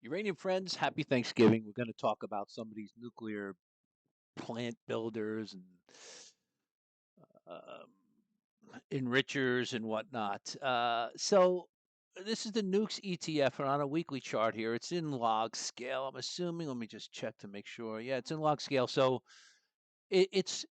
Uranium friends, happy Thanksgiving. We're going to talk about some of these nuclear plant builders and enrichers and whatnot. This is the Nukz ETF and on a weekly chart here. It's in log scale. I'm assuming. Let me just check to make sure. Yeah, it's in log scale. So it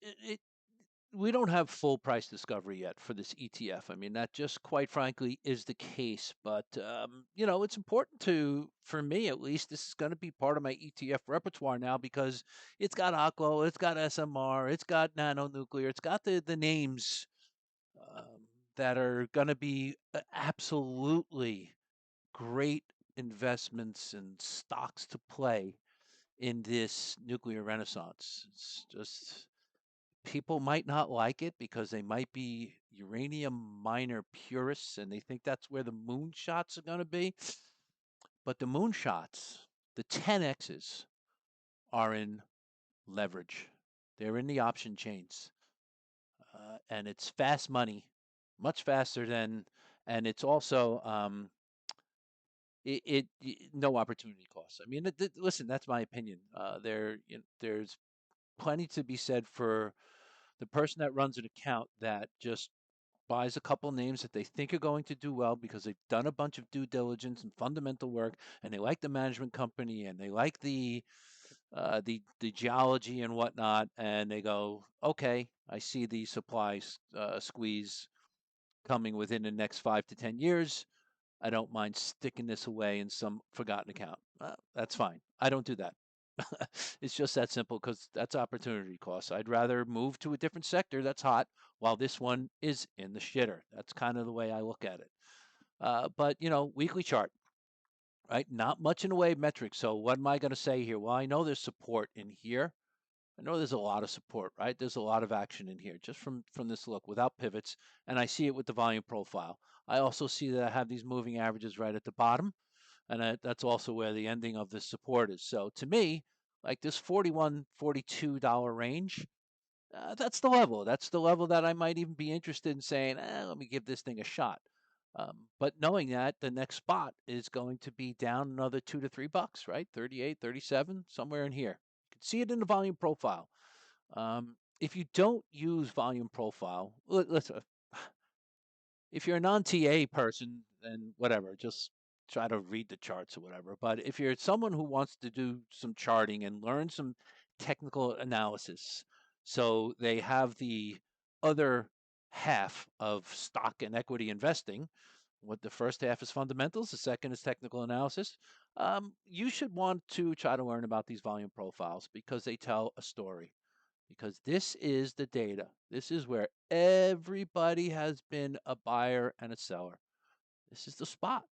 we don't have full price discovery yet for this ETF. I mean, that just quite frankly is the case. But it's important for me at least, this is going to be part of my ETF repertoire now because it's got Oklo, it's got SMR, it's got Nano nuclear, it's got the names that are going to be absolutely great investments and stocks to play in this nuclear renaissance. It's just people might not like it because they might be uranium miner purists and they think that's where the moonshots are going to be. But the moonshots, the 10Xs, are in leverage. They're in the option chains. And it's fast money, much faster than, and it's also, no opportunity cost. I mean, listen, that's my opinion. There's plenty to be said for the person that runs an account that just buys a couple names that they think are going to do well because they've done a bunch of due diligence and fundamental work, and they like the management company and they like the geology and whatnot, and they go, okay, I see the supply squeeze coming within the next 5 to 10 years. I don't mind sticking this away in some forgotten account. That's fine. I don't do that. It's just that simple because that's opportunity cost. I'd rather move to a different sector that's hot while this one is in the shitter. That's kind of the way I look at it. But weekly chart, right? Not much in the way of metrics. So what am I going to say here? Well, I know there's support in here. I know there's a lot of support, right? There's a lot of action in here just from this look without pivots, and I see it with the volume profile. I also see that I have these moving averages right at the bottom, and that's also where the ending of this support is. So to me, like this $41, $42 range, that's the level. That's the level that I might even be interested in saying, let me give this thing a shot. But knowing that the next spot is going to be down another $2 to $3, right? 38, 37, somewhere in here. You can see it in the volume profile. If you don't use volume profile, if you're a non-TA person, then whatever, just try to read the charts or whatever. But if you're someone who wants to do some charting and learn some technical analysis, so they have the other half of stock and equity investing. What the first half is fundamentals, the second is technical analysis. You should want to try to learn about these volume profiles because they tell a story because this is the data. This is where everybody has been a buyer and a seller. This is the spot.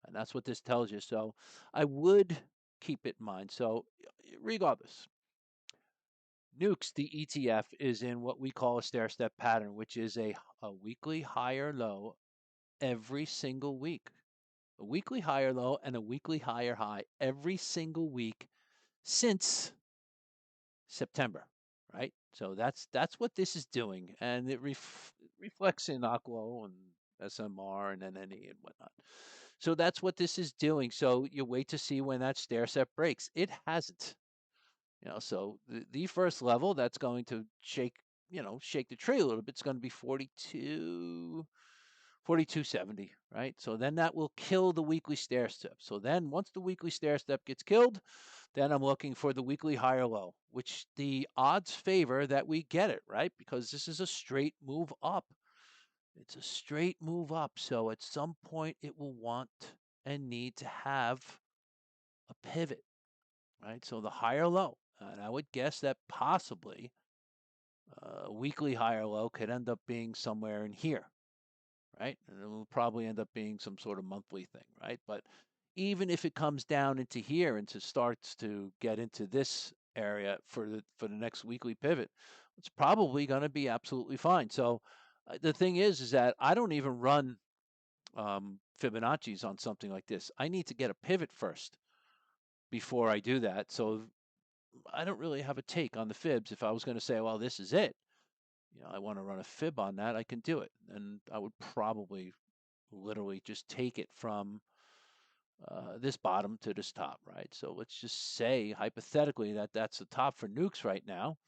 And that's what this tells you. So I would keep it in mind. So regardless, Nukes, the ETF, is in what we call a stair-step pattern, which is a weekly higher low every single week. A weekly higher low and a weekly higher high every single week since September, right? So that's what this is doing, and it reflects in Oklo and SMR and NNE and whatnot. So that's what this is doing. So you wait to see when that stair step breaks. It hasn't, So the first level that's going to shake the tree a little bit. It's going to be 4270, right? So then that will kill the weekly stair step. So then once the weekly stair step gets killed, then I'm looking for the weekly higher low, which the odds favor that we get it, right? Because this is a straight move up. It's a straight move up. So at some point it will want and need to have a pivot, right? So the higher low, and I would guess that possibly a weekly higher low could end up being somewhere in here, right? And it will probably end up being some sort of monthly thing, right? But even if it comes down into here and starts to get into this area for the next weekly pivot, it's probably going to be absolutely fine. So the thing is that I don't even run Fibonacci's on something like this. I need to get a pivot first before I do that. So I don't really have a take on the fibs. If I was going to say, well, this is it, I want to run a fib on that, I can do it. And I would probably literally just take it from this bottom to this top, right? So let's just say hypothetically that that's the top for nukes right now.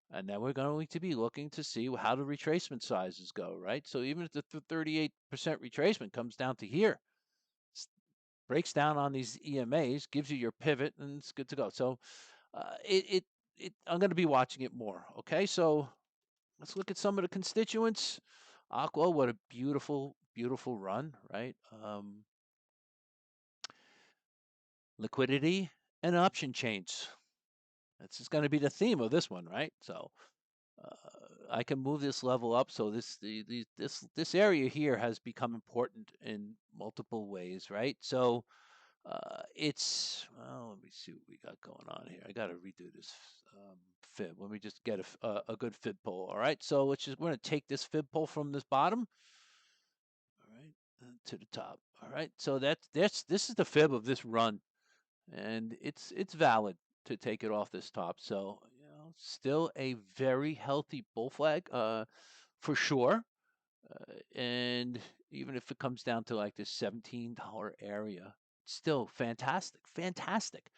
And then we're going to be looking to see how the retracement sizes go, right? So even if the 38% retracement comes down to here, breaks down on these EMAs, gives you your pivot, and it's good to go. So I'm going to be watching it more. Okay, so let's look at some of the constituents. Oklo, what a beautiful, beautiful run, right? Liquidity and option chains. That's just going to be the theme of this one, right? So I can move this level up. So this area here has become important in multiple ways, right? So well, let me see what we got going on here. I got to redo this fib. Let me just get a good fib pull. All right, so we're going to take this fib pull from this bottom, all right, to the top. All right, so this is the fib of this run, and it's valid to take it off this top. So still a very healthy bull flag, for sure. And even if it comes down to like this $17 area, still fantastic, fantastic.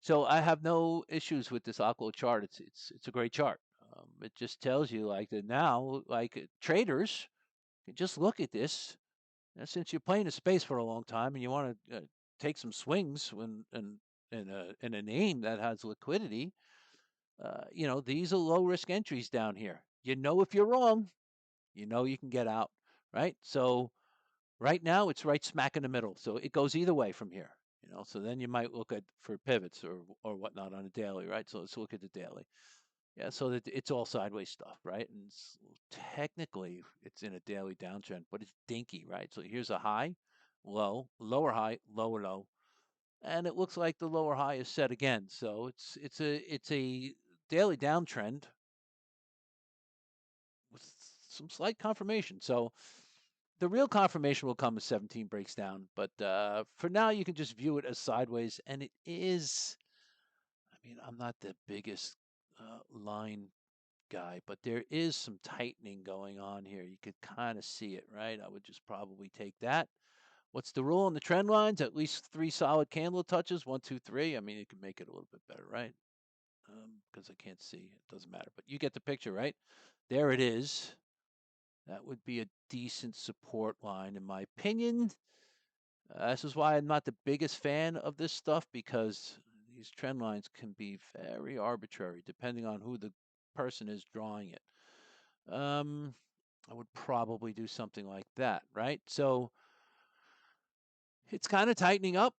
So I have no issues with this Oklo chart. It's a great chart. It just tells you like that now, like traders can just look at this. And since you're playing the space for a long time and you want to take some swings when in a name that has liquidity, these are low risk entries down here. If you're wrong, you can get out, right? So right now it's right smack in the middle. So it goes either way from here. So then you might look at for pivots or whatnot on a daily, right? So let's look at the daily. Yeah, so that it's all sideways stuff, right? And technically it's in a daily downtrend, but it's dinky, right? So here's a high, low, lower high, lower low, and it looks like the lower high is set again. So it's a daily downtrend with some slight confirmation. So the real confirmation will come as 17 breaks down, but for now you can just view it as sideways, and it is. I mean, I'm not the biggest line guy, but there is some tightening going on here. You could kind of see it, right? I would just probably take that. What's the rule on the trend lines? At least 3 solid candle touches. 1, 2, 3. I mean, you can make it a little bit better, right? Because I can't see. It doesn't matter, but you get the picture, right? There it is. That would be a decent support line, in my opinion. This is why I'm not the biggest fan of this stuff, because these trend lines can be very arbitrary depending on who the person is drawing it. I would probably do something like that, right? So it's kind of tightening up.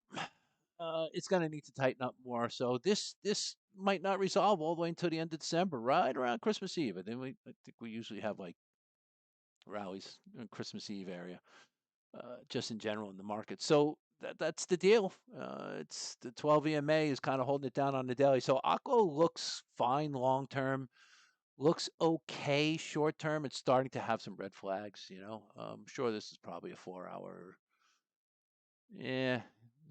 It's going to need to tighten up more. So this might not resolve all the way until the end of December, right around Christmas Eve. And then I think we usually have like rallies in Christmas Eve area, just in general in the market. So that's the deal. It's the 12 EMA is kind of holding it down on the daily. So Oklo looks fine long term. Looks okay short term. It's starting to have some red flags. I'm sure this is probably a 4-hour. Yeah,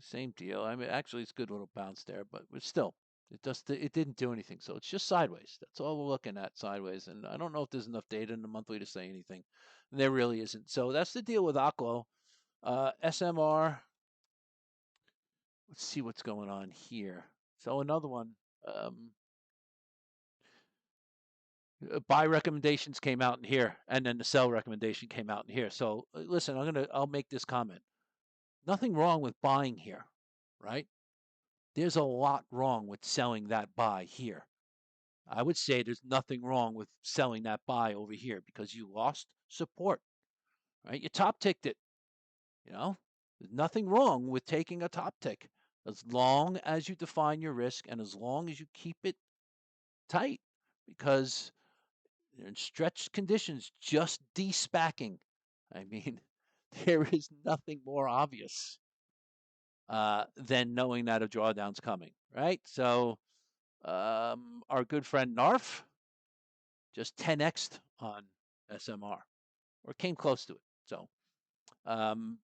same deal. I mean, actually, it's a good little bounce there, but still, it didn't do anything. So it's just sideways. That's all we're looking at, sideways. And I don't know if there's enough data in the monthly to say anything. There really isn't. So that's the deal with Oklo. SMR. Let's see what's going on here. So another one. Um, Buy recommendations came out in here, and then the sell recommendation came out in here. So listen, I'll make this comment. Nothing wrong with buying here, right? There's a lot wrong with selling that buy here. I would say there's nothing wrong with selling that buy over here because you lost support, right? You top ticked it, There's nothing wrong with taking a top tick as long as you define your risk and as long as you keep it tight, because in stretched conditions, just de-spacking. I mean, there is nothing more obvious than knowing that a drawdown's coming, right? So our good friend Narf just 10x'd on SMR, or came close to it. So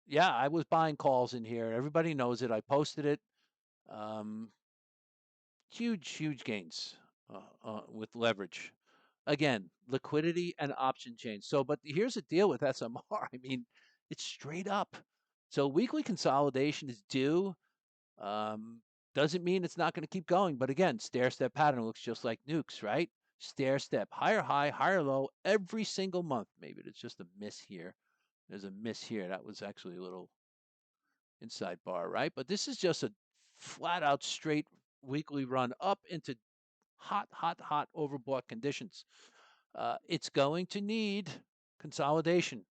yeah, I was buying calls in here. Everybody knows it. I posted it. Um, huge gains with leverage. Again, liquidity and option chain. So, but here's the deal with SMR. I mean, it's straight up. So weekly consolidation is due. Um, doesn't mean it's not going to keep going, but again, stair step pattern looks just like Nukes, right? Stair step, higher high, higher low every single month. Maybe it's just a miss here. There's a miss here. That was actually a little inside bar, right? But this is just a flat out straight weekly run up into hot, hot, hot overbought conditions. It's going to need consolidation.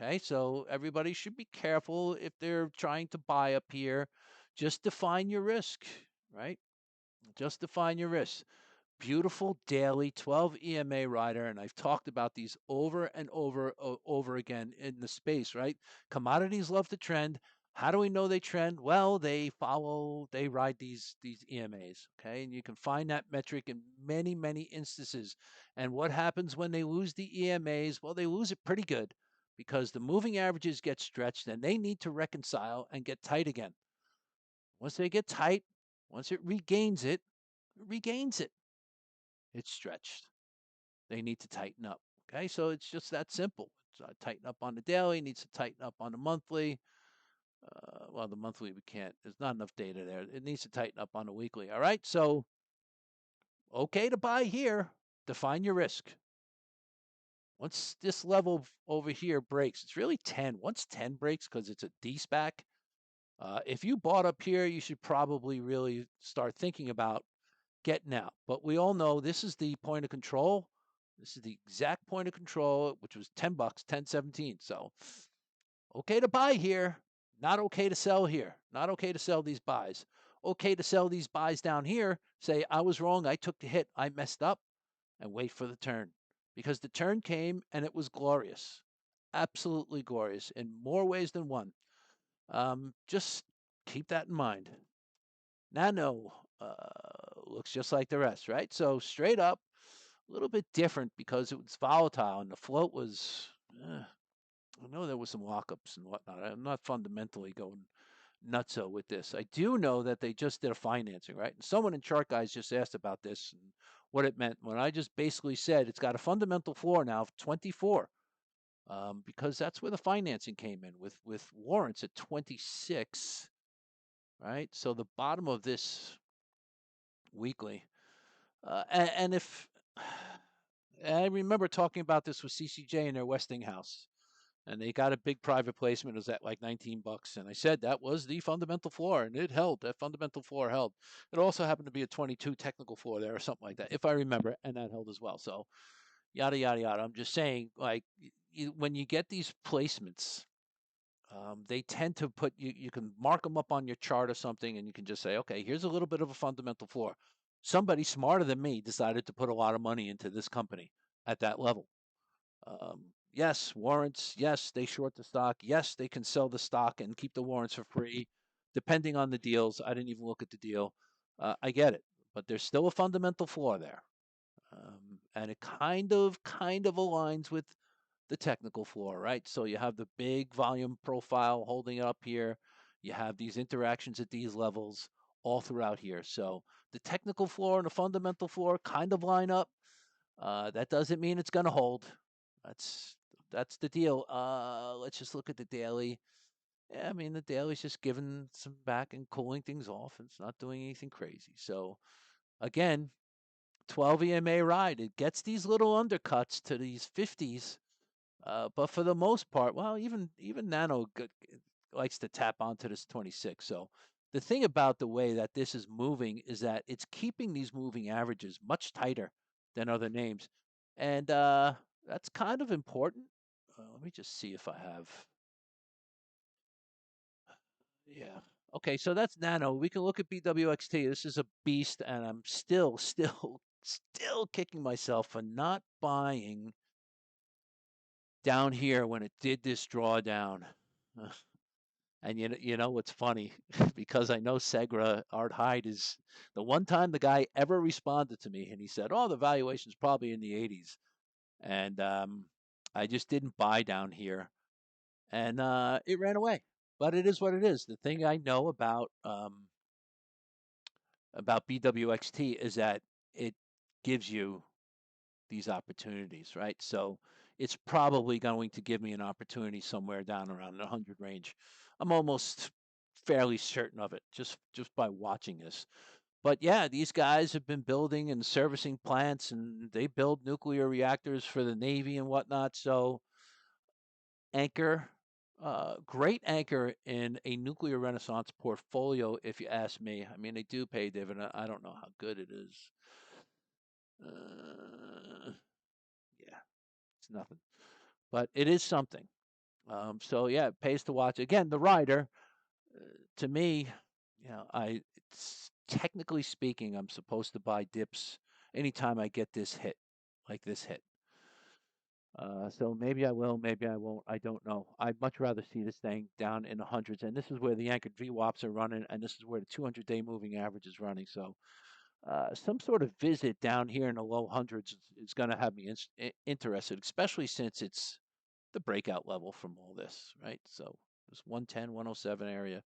Okay, so everybody should be careful if they're trying to buy up here. Just define your risk, right? Just define your risk. Beautiful daily 12 EMA rider, and I've talked about these over and over again in the space, right? Commodities love to trend. How do we know they trend? Well, they ride these EMAs, okay? And you can find that metric in many instances. And what happens when they lose the EMAs? Well, they lose it pretty good because the moving averages get stretched and they need to reconcile and get tight again. Once they get tight, once it regains it. It's stretched. They need to tighten up. Okay, so it's just that simple. Tighten up on the daily, needs to tighten up on the monthly. Well, the monthly we can't. There's not enough data there. It needs to tighten up on the weekly. All right, so okay to buy here. Define your risk. Once this level over here breaks, it's really 10. Once 10 breaks, because it's a D-SPAC, if you bought up here, you should probably really start thinking about getting out. But we all know this is the point of control. This is the exact point of control, which was 10 bucks, 10.17. So okay to buy here, not okay to sell here, not okay to sell these buys. Okay to sell these buys down here, say I was wrong, I took the hit, I messed up, and wait for the turn. Because the turn came and it was glorious. Absolutely glorious in more ways than one. Just keep that in mind. Nano looks just like the rest, right? So straight up, a little bit different because it was volatile and the float was. I know there was some lockups and whatnot. I'm not fundamentally going nutso with this. I do know that they just did a financing, right? And someone in Chart Guys just asked about this and what it meant. When I just basically said it's got a fundamental floor now of 24, because that's where the financing came in with warrants at 26, right? So the bottom of this weekly. And if I remember talking about this with CCJ in their Westinghouse, and they got a big private placement. It was at like 19 bucks, and I said that was the fundamental floor, and it held. That fundamental floor held. It also happened to be a 22 technical floor there, or something like that, if I remember, and that held as well. So yada yada yada. I'm just saying, like, when you get these placements. They tend to put you can mark them up on your chart or something, and you can just say, okay, here's a little bit of a fundamental floor. Somebody smarter than me decided to put a lot of money into this company at that level. Yes, warrants. Yes, they short the stock. Yes, they can sell the stock and keep the warrants for free, depending on the deals. I didn't even look at the deal. I get it, but there's still a fundamental floor there, and it kind of aligns with the technical floor, right? So you have the big volume profile holding it up here. You have these interactions at these levels all throughout here. So the technical floor and the fundamental floor kind of line up. That doesn't mean it's going to hold. That's that's the deal. Let's just look at the daily. Yeah, I mean the daily's just giving some back and cooling things off. It's not doing anything crazy. So again, 12 EMA ride. It gets these little undercuts to these 50s, but for the most part, well, even Nano likes to tap onto this 26. So the thing about the way that this is moving is that it's keeping these moving averages much tighter than other names, and that's kind of important. Let me just see if I have. Yeah. Okay, so that's Nano. We can look at BWXT. This is a beast, and I'm still kicking myself for not buying down here when it did this drawdown. And you know what's funny? Because I know Segra Art Hyde is the one time the guy ever responded to me, and he said, "Oh, the valuation's probably in the 80s," and I just didn't buy down here, and it ran away. But it is what it is. The thing I know about BWXT is that it gives you these opportunities, right? So it's probably going to give me an opportunity somewhere down around the 100 range. I'm almost fairly certain of it just by watching this. But yeah, these guys have been building and servicing plants, and they build nuclear reactors for the Navy and whatnot. So anchor, great anchor in a nuclear renaissance portfolio, if you ask me. I mean, they do pay dividend. I don't know how good it is. Yeah, it's nothing, but it is something. So yeah, it pays to watch. Again, the rider, to me, it's technically speaking, I'm supposed to buy dips anytime I get this hit, like this hit. So maybe I will, maybe I won't. I don't know. I'd much rather see this thing down in the hundreds, and this is where the anchored VWAPs are running, and this is where the 200-day moving average is running. So some sort of visit down here in the low hundreds is going to have me interested, especially since it's the breakout level from all this, right? So this 110, 107 area.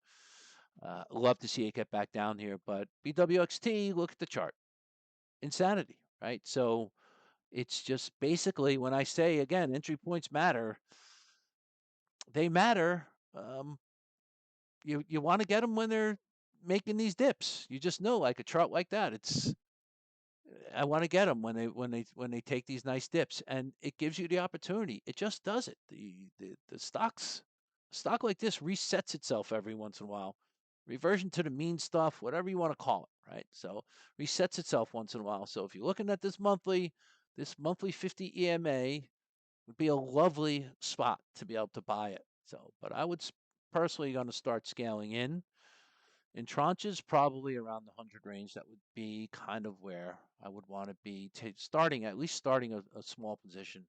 Love to see it get back down here, but BWXT, look at the chart. Insanity, right? So it's just basically when I say again, entry points matter, they matter. You want to get them when they're making these dips. You just know, like a chart like that, it's I want to get them when they take these nice dips, and it gives you the opportunity. It just does it. The stock like this resets itself every once in a while. Reversion to the mean stuff, whatever you want to call it, right? So resets itself once in a while. So if you're looking at this monthly 50 EMA would be a lovely spot to be able to buy it. So, but I would personally going to start scaling in tranches, probably around the 100 range. That would be kind of where I would want to be starting, at least starting a small position.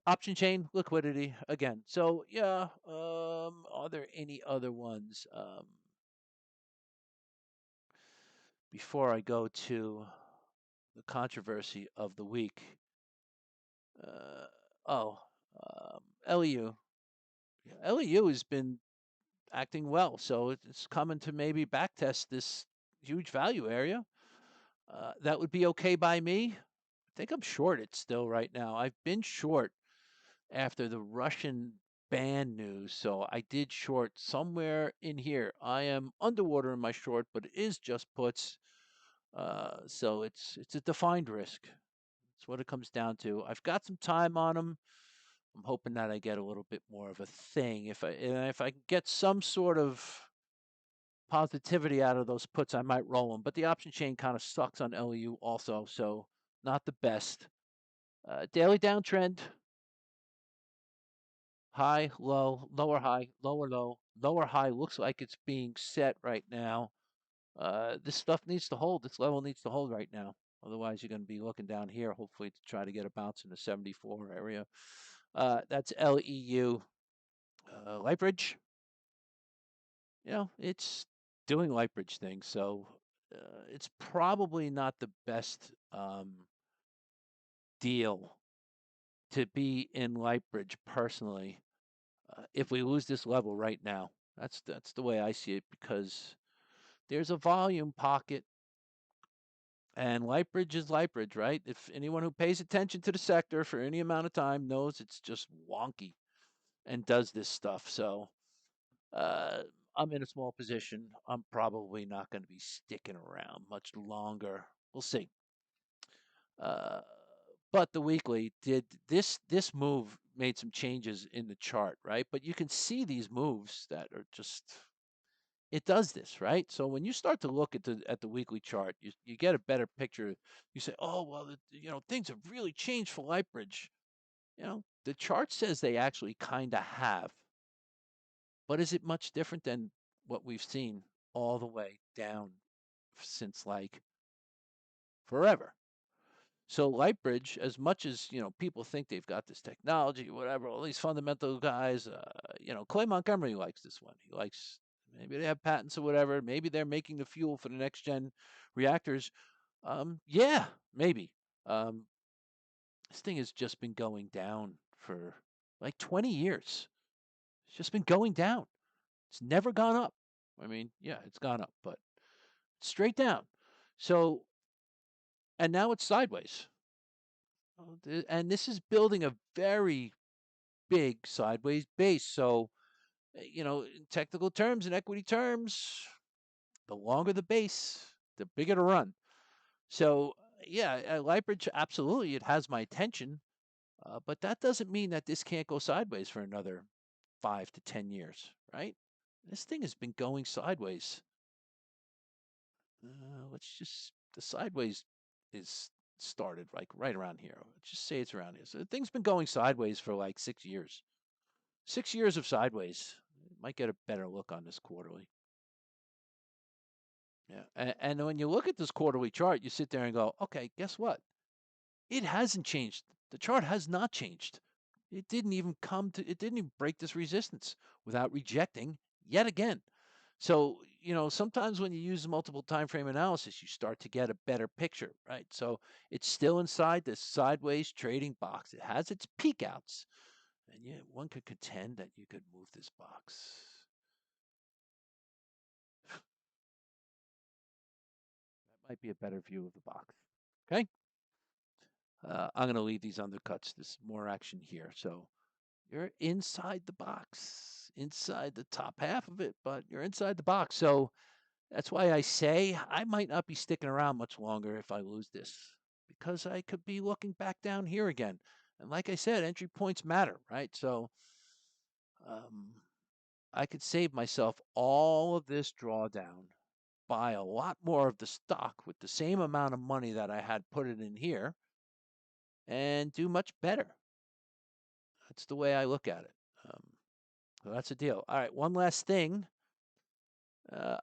Option chain liquidity again. So yeah, are there any other ones? Before I go to the controversy of the week. Uh, oh, LEU. LEU has been acting well, so it's coming to maybe backtest this huge value area. That would be okay by me. I think I'm short it still right now. I've been short after the Russian ban news, so I did short somewhere in here. I am underwater in my short, but it is just puts. So it's a defined risk. That's what it comes down to. I've got some time on them. I'm hoping that I get a little bit more of a thing. If I can get some sort of positivity out of those puts, I might roll them. But the option chain kind of sucks on LEU also, so not the best. Daily downtrend, high, low, lower high, lower low, lower high. Looks like it's being set right now. This stuff needs to hold. This level needs to hold right now. Otherwise, you're going to be looking down here, hopefully, to try to get a bounce in the 74 area. That's LEU. Lightbridge, it's doing Lightbridge things, so it's probably not the best deal to be in Lightbridge personally. If we lose this level right now, that's the way I see it, because there's a volume pocket, and Lightbridge is Lightbridge, right? If anyone who pays attention to the sector for any amount of time knows it's just wonky and does this stuff. So uh, I'm in a small position. I'm probably not going to be sticking around much longer. We'll see. Uh, but the weekly did this move made some changes in the chart, right? But you can see these moves that are just it does this, right? So when you start to look at the weekly chart, you get a better picture. You say, oh well, things have really changed for Lightbridge. The chart says they actually kind of have, but is it much different than what we've seen all the way down since like forever? So Lightbridge, as much as people think they've got this technology, whatever, all these fundamental guys, Clay Montgomery likes this one. He likes maybe they have patents or whatever. Maybe they're making the fuel for the next gen reactors. Yeah, maybe. Um, this thing has just been going down for like 20 years. It's just been going down. It's never gone up. I mean, yeah, it's gone up, but straight down. So, and now it's sideways. And this is building a very big sideways base. So In technical terms and equity terms, the longer the base, the bigger the run. So, yeah, Lightbridge, absolutely, it has my attention, but that doesn't mean that this can't go sideways for another 5 to 10 years, right? This thing has been going sideways. The sideways is started like right around here. Let's just say it's around here. So the thing's been going sideways for like 6 years. 6 years of sideways. Might get a better look on this quarterly. Yeah. And when you look at this quarterly chart, you sit there and go, okay, guess what? It hasn't changed. The chart has not changed. It didn't even break this resistance without rejecting yet again. So, sometimes when you use multiple time frame analysis, you start to get a better picture, right? So it's still inside this sideways trading box. It has its peak outs. And yeah, one could contend that you could move this box. That might be a better view of the box. Okay. I'm going to leave these undercuts. There's more action here. So you're inside the box, inside the top half of it, but you're inside the box. So that's why I say I might not be sticking around much longer if I lose this, because I could be looking back down here again. And like I said, entry points matter, right? So um, I could save myself all of this drawdown, buy a lot more of the stock with the same amount of money that I had put it in here, and do much better. That's the way I look at it. So that's a deal. All right, one last thing.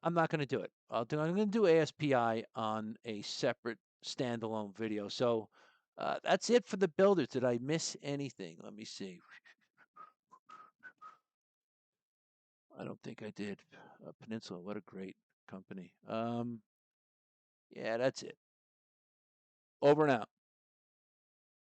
I'm not going to do it. I'm going to do ASPI on a separate standalone video. So that's it for the builders. Did I miss anything? Let me see. I don't think I did. Peninsula, what a great company. Yeah, that's it. Over and out.